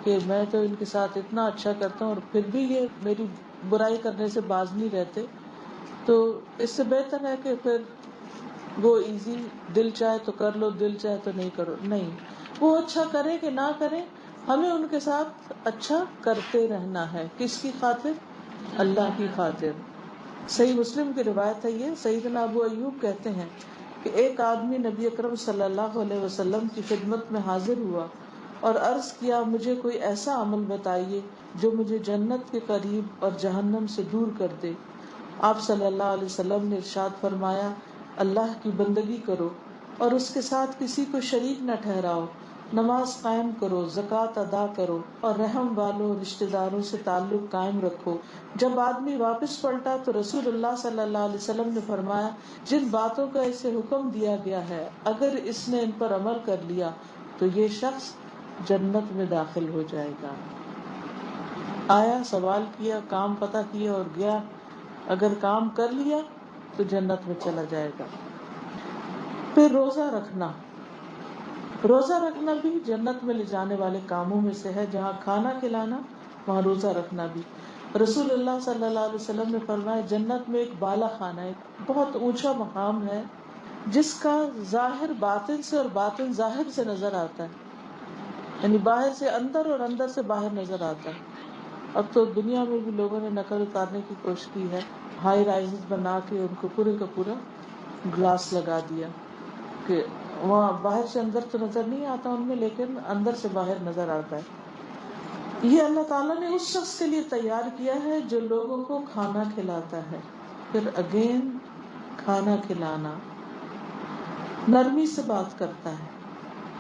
کہ میں تو ان کے ساتھ اتنا اچھا کرتا ہوں اور پھر بھی یہ میری برائی کرنے سے باز نہیں رہتے. تو اس سے بہتر ہے کہ پھر وہ ایزی، دل چاہے تو کر لو، دل چاہے تو نہیں کرو. نہیں، وہ اچھا کرے کہ نہ کرے، ہمیں ان کے ساتھ اچھا کرتے رہنا ہے. کس کی خاطر؟ اللہ کی خاطر. صحیح مسلم کی روایت ہے یہ. سیدنا ابو ایوب کہتے ہیں کہ ایک آدمی نبی اکرم صلی اللہ علیہ وسلم کی خدمت میں حاضر ہوا اور عرض کیا، مجھے کوئی ایسا عمل بتائیے جو مجھے جنت کے قریب اور جہنم سے دور کر دے. آپ صلی اللہ علیہ وسلم نے ارشاد فرمایا، اللہ کی بندگی کرو اور اس کے ساتھ کسی کو شریک نہ ٹھہراؤ، نماز قائم کرو، زکوٰۃ ادا کرو اور رحم والوں رشتہ داروں سے تعلق قائم رکھو. جب آدمی واپس پلٹا تو رسول اللہ صلی اللہ علیہ وسلم نے فرمایا، جن باتوں کا اسے حکم دیا گیا ہے اگر اس نے ان پر عمل کر لیا تو یہ شخص جنت میں داخل ہو جائے گا. آیا، سوال کیا، کام پتہ کیا اور گیا. اگر کام کر لیا تو جنت میں چلا جائے گا. پھر روزہ رکھنا. روزہ رکھنا بھی جنت میں لے جانے والے کاموں میں سے ہے. جہاں کھانا کھلانا وہاں روزہ رکھنا بھی. رسول اللہ صلی اللہ علیہ وسلم نے فرمایا جنت میں ایک بالا خانہ ہے، بہت اونچا مقام ہے جس کا ظاہر باطن سے اور باطن ظاہر سے نظر آتا ہے، یعنی باہر سے اندر اور اندر سے باہر نظر آتا ہے۔ اب تو دنیا میں بھی لوگوں نے نقل اتارنے کی کوشش کی ہے، ہائی رائزز بنا کے ان کو پورے کا پورا گلاس لگا دیا کہ وہاں باہر سے اندر تو نظر نہیں آتا ان میں، لیکن اندر سے باہر نظر آتا ہے۔ یہ اللہ تعالیٰ نے اس شخص کے لیے تیار کیا ہے جو لوگوں کو کھانا کھلاتا ہے، پھر اگین کھانا کھلانا، نرمی سے بات کرتا ہے،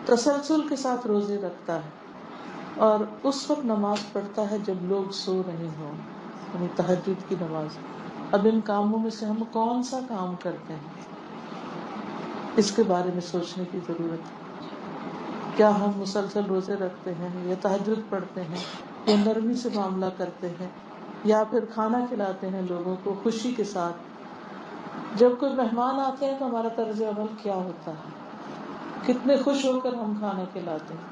تسلسل کے ساتھ روزے رکھتا ہے، اور اس وقت نماز پڑھتا ہے جب لوگ سو رہے ہوں، یعنی تہجد کی نماز۔ اب ان کاموں میں سے ہم کون سا کام کرتے ہیں، اس کے بارے میں سوچنے کی ضرورت ہے۔ کیا ہم مسلسل روزے رکھتے ہیں، یا تہجد پڑھتے ہیں، یا نرمی سے معاملہ کرتے ہیں، یا پھر کھانا کھلاتے ہیں لوگوں کو خوشی کے ساتھ؟ جب کوئی مہمان آتے ہیں تو ہمارا طرز عمل کیا ہوتا ہے، کتنے خوش ہو کر ہم کھانا کھلاتے ہیں۔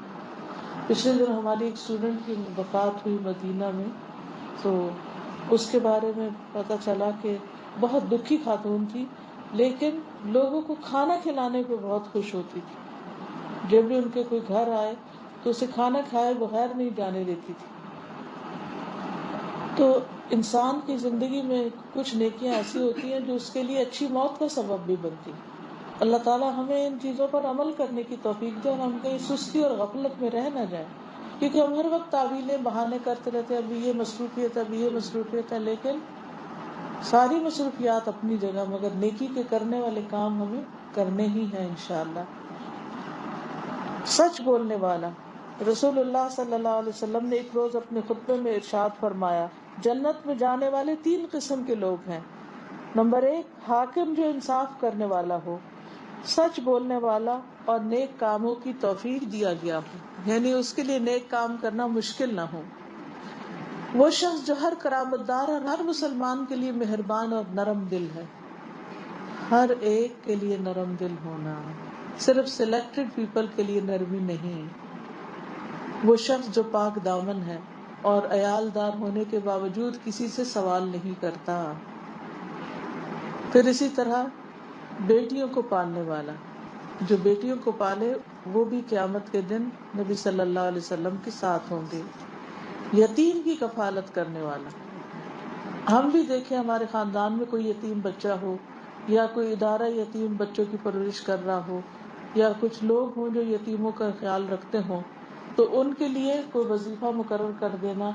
پچھلے دن ہماری ایک اسٹوڈنٹ کی وفات ہوئی مدینہ میں، تو اس کے بارے میں پتہ چلا کہ بہت دکھی خاتون تھی، لیکن لوگوں کو کھانا کھلانے پہ بہت خوش ہوتی تھی۔ جب بھی ان کے کوئی گھر آئے تو اسے کھانا کھائے بغیر نہیں جانے دیتی تھی۔ تو انسان کی زندگی میں کچھ نیکیاں ایسی ہوتی ہیں جو اس کے لیے اچھی موت کا سبب بھی بنتی۔ اللہ تعالیٰ ہمیں ان چیزوں پر عمل کرنے کی توفیق دے، اور ہم کہیں سستی اور غفلت میں رہ نہ جائیں، کیونکہ ہم ہر وقت تعویلیں بہانے کرتے رہتے ہیں، ابھی یہ مصروفیت ہے، ابھی یہ مصروفیت ہے، لیکن ساری مصروفیات اپنی جگہ، مگر نیکی کے کرنے والے کام ہمیں کرنے ہی ہیں انشاءاللہ۔ سچ بولنے والا، رسول اللہ صلی اللہ علیہ وسلم نے ایک روز اپنے خطبے میں ارشاد فرمایا، جنت میں جانے والے 3 قسم کے لوگ ہیں۔ نمبر 1، حاکم جو انصاف کرنے والا ہو، سچ بولنے والا، اور نیک کاموں کی توفیق دیا گیا ہو، یعنی اس کے لیے نیک کام کرنا مشکل نہ ہو۔ وہ شخص جو ہر کرامتدار اور ہر مسلمان کے لیے مہربان اور نرم دل ہے۔ ہر ایک کے لیے نرم دل ہونا، صرف سلیکٹڈ پیپل کے لیے نرمی نہیں۔ وہ شخص جو پاک دامن ہے اور عیالدار ہونے کے باوجود کسی سے سوال نہیں کرتا۔ پھر اسی طرح بیٹیوں کو پالنے والا، جو بیٹیوں کو پالے وہ بھی قیامت کے دن نبی صلی اللہ علیہ وسلم کے ساتھ ہوں گے۔ یتیم کی کفالت کرنے والا، ہم بھی دیکھیں ہمارے خاندان میں کوئی یتیم بچہ ہو، یا کوئی ادارہ یتیم بچوں کی پرورش کر رہا ہو، یا کچھ لوگ ہوں جو یتیموں کا خیال رکھتے ہوں، تو ان کے لیے کوئی وظیفہ مقرر کر دینا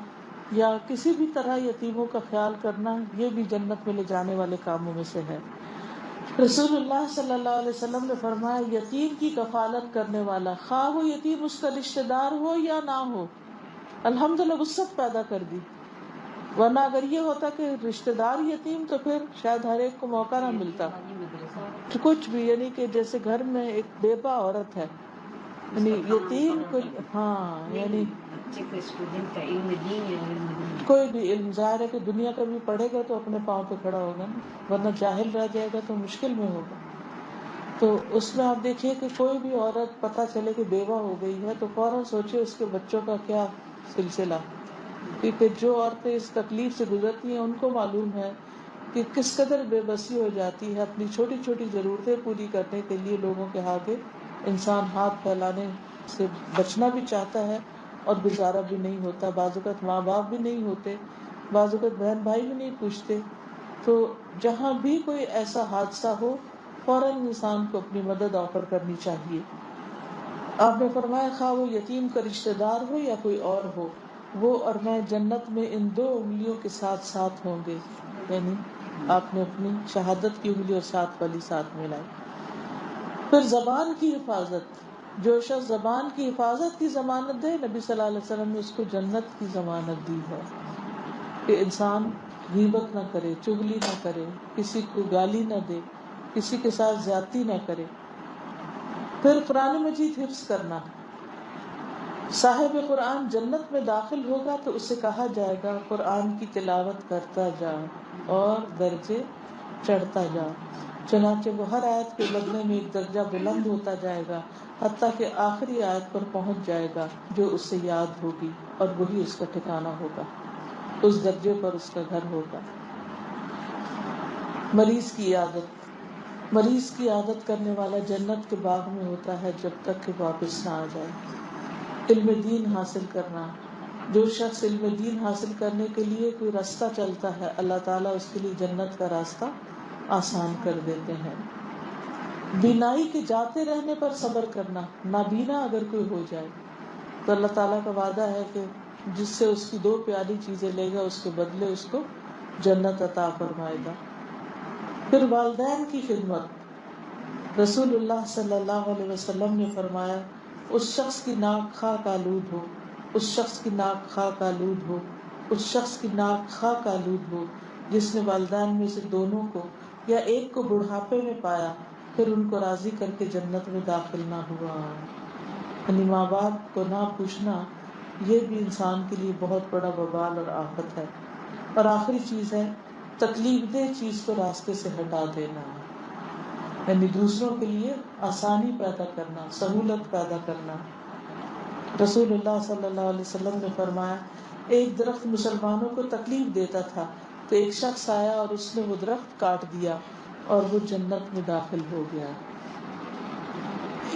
یا کسی بھی طرح یتیموں کا خیال کرنا، یہ بھی جنت میں لے جانے والے کاموں میں سے ہے۔ رسول اللہ صلی اللہ علیہ وسلم نے فرمایا، یتیم کی کفالت کرنے والا، خواہ وہ یتیم اس کا رشتہ دار ہو یا نہ ہو، الحمدللہ وسعت پیدا کر دی، ورنہ اگر یہ ہوتا کہ رشتہ دار یتیم تو پھر شاید ہر ایک کو موقع نہ ملتا کچھ بھی، یعنی کہ جیسے گھر میں ایک بیوہ عورت ہے، یعنی یتیم کو، ہاں یعنی کوئی بھی علم، ظاہر ہے کہ دنیا کا بھی پڑھے گا تو اپنے پاؤں پہ کھڑا ہوگا نا، ورنہ جاہل رہ جائے گا تو مشکل میں ہوگا۔ تو اس میں آپ دیکھیے کہ کوئی بھی عورت پتہ چلے کہ بیوہ ہو گئی ہے تو فوراً سوچے اس کے بچوں کا کیا سلسلہ، کیونکہ جو عورتیں اس تکلیف سے گزرتی ہیں ان کو معلوم ہے کہ کس قدر بے بسی ہو جاتی ہے، اپنی چھوٹی چھوٹی ضرورتیں پوری کرنے کے لیے لوگوں کے آگے انسان ہاتھ پھیلانے سے بچنا بھی چاہتا ہے اور گزارا بھی نہیں ہوتا۔ بعض اوقات ماں باپ بھی نہیں ہوتے، بعض اوقات بہن بھائی بھی نہیں پوچھتے۔ تو جہاں بھی کوئی ایسا حادثہ ہو فوراً انسان کو اپنی مدد آفر کرنی چاہیے۔ آپ نے فرمایا، خواہ وہ یتیم کا رشتہ دار ہو یا کوئی اور ہو، وہ اور میں جنت میں ان 2 انگلیوں کے ساتھ ساتھ ہوں گے، یعنی آپ نے اپنی شہادت کی انگلی اور ساتھ والی ساتھ ملائی۔ پھر زبان کی حفاظت، جو شخص زبان کی حفاظت کی ضمانت دے، نبی صلی اللہ علیہ وسلم نے اس کو جنت کی ضمانت دی ہے، کہ انسان غیبت نہ کرے، چغلی نہ کرے، کسی کو گالی نہ دے، کسی کے ساتھ زیادتی نہ کرے۔ پھر قرآن مجید حفظ کرنا، صاحب قرآن جنت میں داخل ہوگا تو اسے کہا جائے گا قرآن کی تلاوت کرتا جا اور درجے چڑھتا جا، چنانچہ وہ ہر آیت کے بدلے میں ایک درجہ بلند ہوتا جائے گا، حتیٰ کہ آخری آیت پر پہنچ جائے گا جو اس سے یاد ہوگی، اور وہی اس کا ٹھکانہ ہوگا۔ اس درجے پر اس کا گھر ہوگا. مریض کی عادت کرنے والا جنت کے باغ میں ہوتا ہے جب تک کہ واپس نہ آ جائے. علم دین حاصل کرنا، جو شخص علم دین حاصل کرنے کے لیے کوئی راستہ چلتا ہے اللہ تعالیٰ اس کے لیے جنت کا راستہ آسان کر دیتے ہیں. بینائی کے جاتے رہنے پر صبر کرنا، نابینا اگر کوئی ہو جائے تو اللہ تعالیٰ کا وعدہ ہے کہ جس سے اس کی 2 پیاری چیزیں لے گا اس کے بدلے اس کو جنت عطا فرمائے گا. پھر والدین کی خدمت. رسول اللہ صلی اللہ علیہ وسلم نے فرمایا اس شخص کی ناک خاک آلود ہو، اس شخص کی ناک خاک آلود ہو، اس شخص کی ناک خاک آلود ہو جس نے والدین میں سے دونوں کو یا ایک کو بڑھاپے میں پایا پھر ان کو راضی کر کے جنت میں داخل نہ ہوا. یعنی ماں باپ کو نہ پوچھنا یہ بھی انسان کے لیے بہت بڑا وبال اور آفت ہے. اور آخری چیز ہے تکلیف دہ چیز کو راستے سے ہٹا دینا، یعنی دوسروں کے لیے آسانی پیدا کرنا، سہولت پیدا کرنا. رسول اللہ صلی اللہ علیہ وسلم نے فرمایا ایک درخت مسلمانوں کو تکلیف دیتا تھا تو ایک شخص آیا اور اس نے وہ درخت کاٹ دیا اور وہ جنت میں داخل ہو گیا.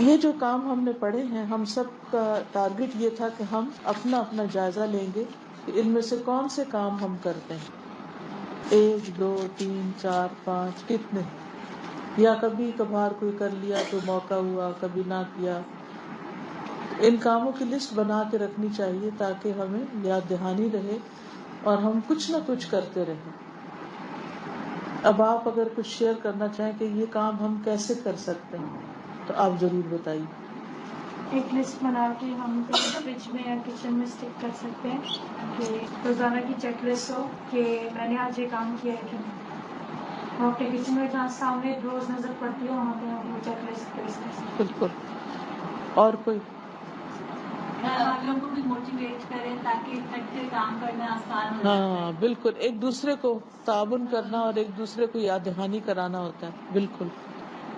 یہ جو کام ہم نے پڑھے ہیں ہم سب کا ٹارگٹ یہ تھا کہ ہم اپنا جائزہ لیں گے کہ ان میں سے کون سے کام ہم کرتے ہیں. 1 2 3 4 5 کتنے، یا کبھی کبھار کوئی کر لیا تو موقع ہوا، کبھی نہ کیا. ان کاموں کی لسٹ بنا کے رکھنی چاہیے تاکہ ہمیں یاد دہانی رہے اور ہم کچھ نہ کچھ کرتے رہیں. اب آپ اگر کچھ شیئر کرنا چاہیں کہ یہ کام ہم کیسے کر سکتے ہیں تو آپ ضرور بتائیے. ایک لسٹ بنا کے ہم فریج میں یا کچن میں اسٹک کر سکتے ہیں کہ روزانہ کی چیک لسٹ ہو کہ میں نے آج یہ کام کیا ہے کہ نہیں. وہ اپنے کچن میں جہاں سامنے روز نظر پڑتی ہے وہاں پہ ہم وہ چیک لسٹ پیش کر سکتے ہیں. بالکل. اور کوئی؟ آپ لوگوں کو بھی موٹیویٹ کریں تاکہ اکٹھے کام کرنا آسان ہو جائے. ہاں بالکل، ایک دوسرے کو تعاون کرنا اور ایک دوسرے کو یاد دہانی کرانا ہوتا ہے. بالکل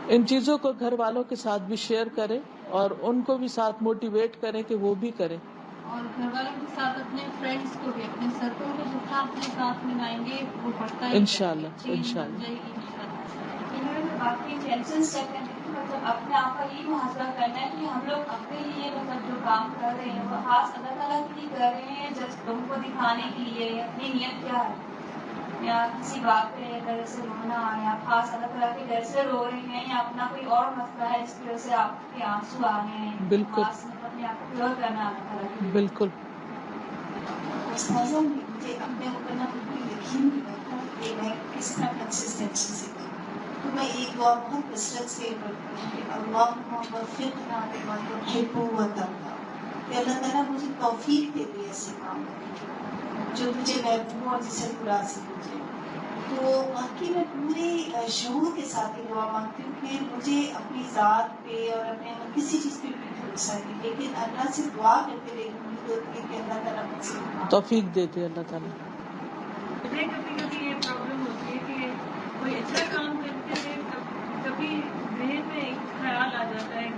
ان چیزوں کو گھر والوں کے ساتھ بھی شیئر کریں اور ان کو بھی ساتھ موٹیویٹ کریں کہ وہ بھی کریں. اور گھر والوں کے ساتھ اپنے فرینڈس کو بھی، اپنے سرکل کو جتنا اپنے ساتھ ملائیں گے وہ بڑھتا ہی انشاءاللہ چینج بن انشاءاللہ. جائے گی انشاءاللہ. انہوں نے باقی ٹینشن سیٹ کرنے کی مطلب اپنے آپ کا یہ محاسبہ کرنا ہے کہ ہم لوگ اپنے لیے مطلب جو کام کر رہے ہیں وہ خاص اللہ تعالیٰ کے لیے کر رہے ہیں جب لوگوں کو دکھانے کے لیے اپنی نیت کیا ہے، یا کسی بات پہ ڈر سے رونا، یا خاص اللہ تعالیٰ کے ڈر سے رو رہے ہیں، یا اپنا کوئی اور مسئلہ ہے جس کی وجہ سے آپ کے آنسو آ رہے ہیں. بالکل خاص اپنے آپ کو پیور کرنا اللہ تعالیٰ کے لیے. بالکل. مجھے اپنے اوپر نہ بالکل یقین نہیں رہتا کہ میں کس طرح کنسسٹنسی سے کروں. تو میں ایک دعا بہت کثرت سے پڑھتی ہوں کہ اللہم وفقنا لما تحب وترضى، کہ اللہ تعالیٰ مجھے توفیق دے دے ایسے کام کرنے کی جو تجھے محبوب اور جسے تو راضی ہو جائے. تو واقعی میں پورے شعور کے ساتھ یہ دعا مانگتی ہوں کہ مجھے اپنی ذات پہ اور اپنے کسی چیز پہ بھی بھروسہ نہیں، لیکن اللہ سے دعا کرتے رہی امید ہوتی ہے کہ اللہ تعالیٰ مجھ سے توفیق دیتے اللہ تعالیٰ. مجھے کبھی کبھی یہ پرابلم ہوتی ہے کہ کوئی اچھا کام کرتے ہوئے کبھی ذہن میں ایک خیال آ جاتا ہے.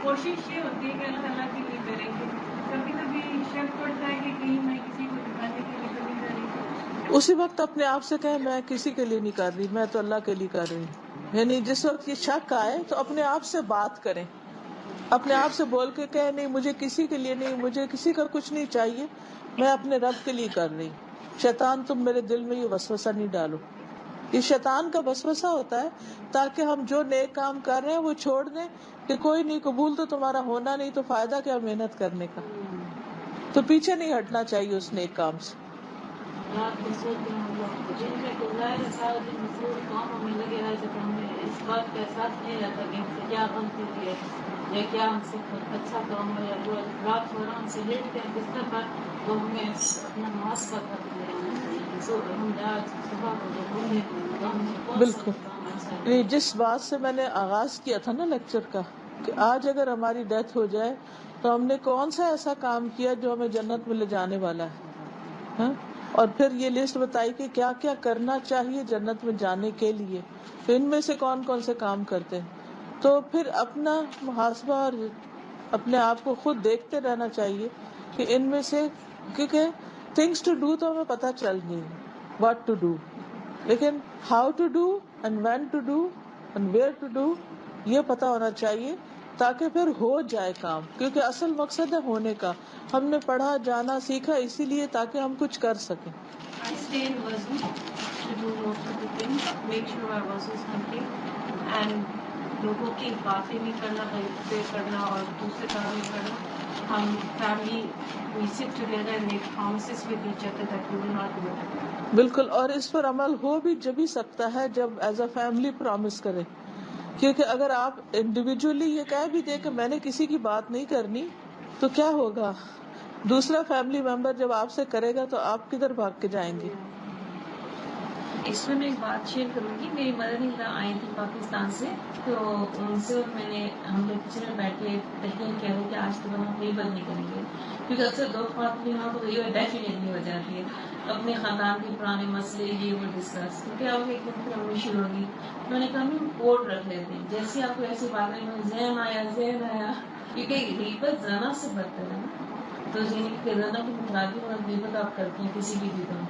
کوشش یہ ہوتی ہے کہ اللہ تعالیٰ کے لیے کریں گے. کبھی کبھی شک پڑتا ہے کہ کہیں میں کسی کو دکھانے کے لیے کبھی کر رہی ہوں. اسی وقت اپنے آپ سے کہیں میں کسی کے لیے نہیں کر رہی، میں تو اللہ کے لیے کر رہی ہوں. یعنی جس وقت یہ شک آئے تو اپنے آپ سے بات کریں، اپنے آپ سے بول کے کہیں نہیں مجھے کسی کے لیے نہیں، مجھے کسی کا کچھ نہیں چاہیے، میں اپنے رب کے لیے کر رہی. شیطان تم میرے دل میں یہ وسوسہ نہیں ڈالو. یہ شیطان کا وسوسہ ہوتا ہے تاکہ ہم جو نیک کام کر رہے ہیں وہ چھوڑ دیں کہ کوئی نہیں، قبول تو تمہارا ہونا نہیں تو فائدہ کیا محنت کرنے کا. تو پیچھے نہیں ہٹنا چاہیے اس نیک کام سے. رات کو سوتے ہیں ہم لوگ دن میں تو ظاہر ہے سارا دن مصروف کاموں میں لگے رہے تھے تو ہمیں اس بات کا احساس نہیں رہتا کہ ہم سے کیا غلطی ہوئی ہے یا کیا ہم سے اچھا کام ہو یا برا. رات کو آرام سے لیٹتے ہیں بستر پر تو ہمیں اپنا محاسبہ کرتے ہیں تو ہم آج صبح کو جو بولے تو ہم نے کون سا بالکل. کام اچھا نہیں کیا. جس بات سے میں نے آغاز کیا تھا نا لیکچر کا کہ آج اگر ہماری ڈیتھ ہو جائے تو ہم نے کون سا ایسا کام کیا جو ہمیں جنت میں لے جانے والا ہے، ہاں؟ اور پھر یہ لسٹ بتائی کہ کیا کیا کرنا چاہیے جنت میں جانے کے لیے، تو ان میں سے کون کون سے کام کرتے ہیں. تو پھر اپنا محاسبہ اور اپنے آپ کو خود دیکھتے رہنا چاہیے کہ ان میں سے، کیونکہ تھنگس ٹو ڈو تو ہمیں پتہ چل گئی واٹ ٹو ڈو، لیکن how to do and when to do and where to do یہ پتہ ہونا چاہیے تاکہ پھر ہو جائے کام. کیونکہ اصل مقصد ہے ہونے کا. ہم نے پڑھا جانا سیکھا اسی لیے تاکہ ہم کچھ کر سکیں. I stay in Wazoo to do most of the things, make sure my Wazoo is complete, and لوگوں کی باتیں بھی کرنا، غیبتیں کرنا اور دوسرے کام بھی کرنا. ہم family we sit together and make promises with each other that we will not do it. بالکل. اور اس پر عمل ہو بھی جب ہی سکتا ہے جب ایز اے فیملی پرومس کرے. کیونکہ اگر آپ انڈیویجولی یہ کہہ بھی دیں کہ میں نے کسی کی بات نہیں کرنی تو کیا ہوگا؟ دوسرا فیملی ممبر جب آپ سے کرے گا تو آپ کدھر بھاگ کے جائیں گے؟ اس میں میں ایک بات شیئر کروں گی. میری مدر ان لا آئی تھی پاکستان سے، تو ان سے میں نے ہم لوگ کچن میں بیٹھ کے تحقیق کیا کہ آج تو ہم غیبت نہیں کریں گے، کیونکہ اکثر دو خواتین یہاں کو غیبت ڈیفینیٹلی ہو جاتی ہے، اپنے خاندان کے پرانے مسئلے یہ وہ ڈسکس. کیونکہ اب ایک دن پھر ہمیں شروع ہوگی. میں نے کہا ہم کوڈ رکھ لیتے ہیں، جیسے آپ کو ایسی باتیں میں ذہن آیا، کیونکہ غیبت زنا سے بدتر ہے نا. تو زنا کو مخاطب اور غیبت آپ کرتے ہیں کسی بھی دن.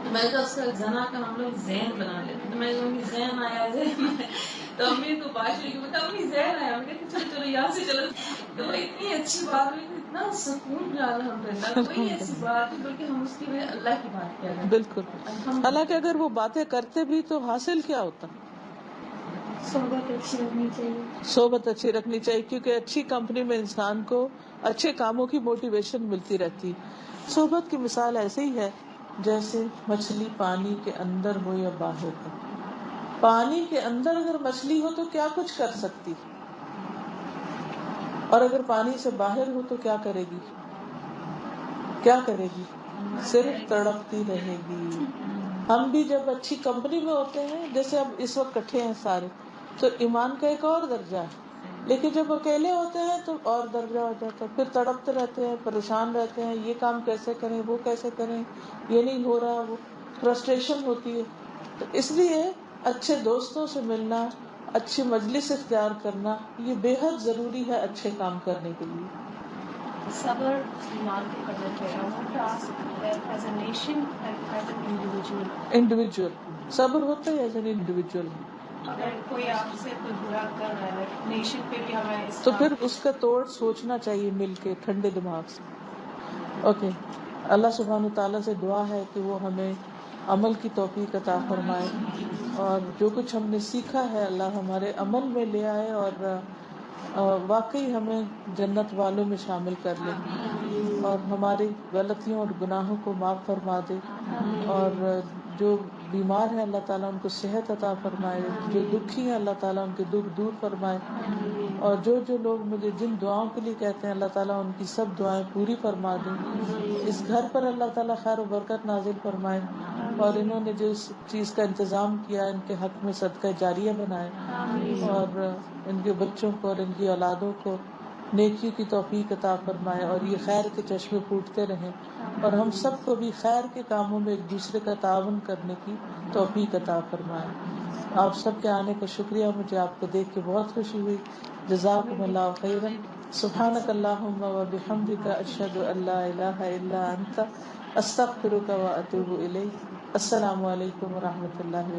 تو میں نے کہا اس کا زنا کا ہم لوگ ذہن بنا لیتے. تو میں نے کہا ذہن آیا تو امی کو بات ہوئی، میں امی ذہن آیا، میں کہا چلو یہاں سے چلو. تو اتنی اچھی بات ہوئی، اتنا سکون ملا الحمدللہ. کوئی ایسی بات نہیں بلکہ ہم اس کی وجہ اللہ کی بات کیا کریں. بالکل. حالانکہ اگر وہ باتیں کرتے بھی تو حاصل کیا ہوتا؟ صحبت اچھی رکھنی چاہیے. صحبت اچھی رکھنی چاہیے، کیونکہ اچھی کمپنی میں انسان کو اچھے کاموں کی موٹیویشن ملتی رہتی. صحبت کی مثال ایسے ہی ہے جیسے مچھلی پانی کے اندر ہو یا باہر ہو. پانی کے اندر اگر مچھلی ہو تو کیا کچھ کر سکتی، اور اگر پانی سے باہر ہو تو کیا کرے گی؟ کیا کرے گی؟ صرف تڑپتی رہے گی. ہم بھی جب اچھی کمپنی میں ہوتے ہیں، جیسے اب اس وقت کٹھے ہیں سارے، تو ایمان کا ایک اور درجہ ہے. لیکن جب اکیلے ہوتے ہیں تو اور درجہ ہو جاتا ہے. پھر تڑپتے رہتے ہیں، پریشان رہتے ہیں، یہ کام کیسے کریں، وہ کیسے کریں، یہ نہیں ہو رہا، وہ فرسٹریشن ہوتی ہے. تو اس لیے اچھے دوستوں سے ملنا، اچھی مجلس اختیار کرنا یہ بے حد ضروری ہے اچھے کام کرنے کے لیے. صبر ایمان کی قدر ہے. I want to ask that as a nation and as an individual. Individual صبر ہوتا ہے ایز این انڈیویجول. اگر کوئی آپ سے کوئی برا کر رہا ہے نیشن پہ بھی ہمیں تو پھر اس کا توڑ سوچنا چاہیے مل کے ٹھنڈے دماغ سے. اوکے. اللہ سبحانہ تعالیٰ سے دعا ہے کہ وہ ہمیں عمل کی توفیق عطا فرمائے، اور جو کچھ ہم نے سیکھا ہے اللہ ہمارے عمل میں لے آئے، اور واقعی ہمیں جنت والوں میں شامل کر لے، اور ہماری غلطیوں اور گناہوں کو معاف فرما دے. اور جو بیمار ہیں اللہ تعالیٰ ان کو صحت عطا فرمائے، جو دکھی ہیں اللہ تعالیٰ ان کے دکھ دور فرمائے. اور جو لوگ مجھے جن دعاؤں کے لیے کہتے ہیں اللہ تعالیٰ ان کی سب دعائیں پوری فرما دیں. اس گھر پر اللہ تعالیٰ خیر و برکت نازل فرمائے، اور انہوں نے جو اس چیز کا انتظام کیا ان کے حق میں صدقہ جاریہ بنائے، اور ان کے بچوں کو اور ان کی اولادوں کو نیکی کی توفیق عطا فرمائے، اور یہ خیر کے چشمے پھوٹتے رہیں، اور ہم سب کو بھی خیر کے کاموں میں ایک دوسرے کا تعاون کرنے کی توفیق عطا فرمائے. آپ سب کے آنے کا شکریہ. مجھے آپ کو دیکھ کے بہت خوشی ہوئی. جزاکم اللہ خیرا. سبحانک اللہم و بحمدک، اشہد ان لا الہ الا انت، استغفرک و اتوب الیک. السلام علیکم و رحمۃ اللہ.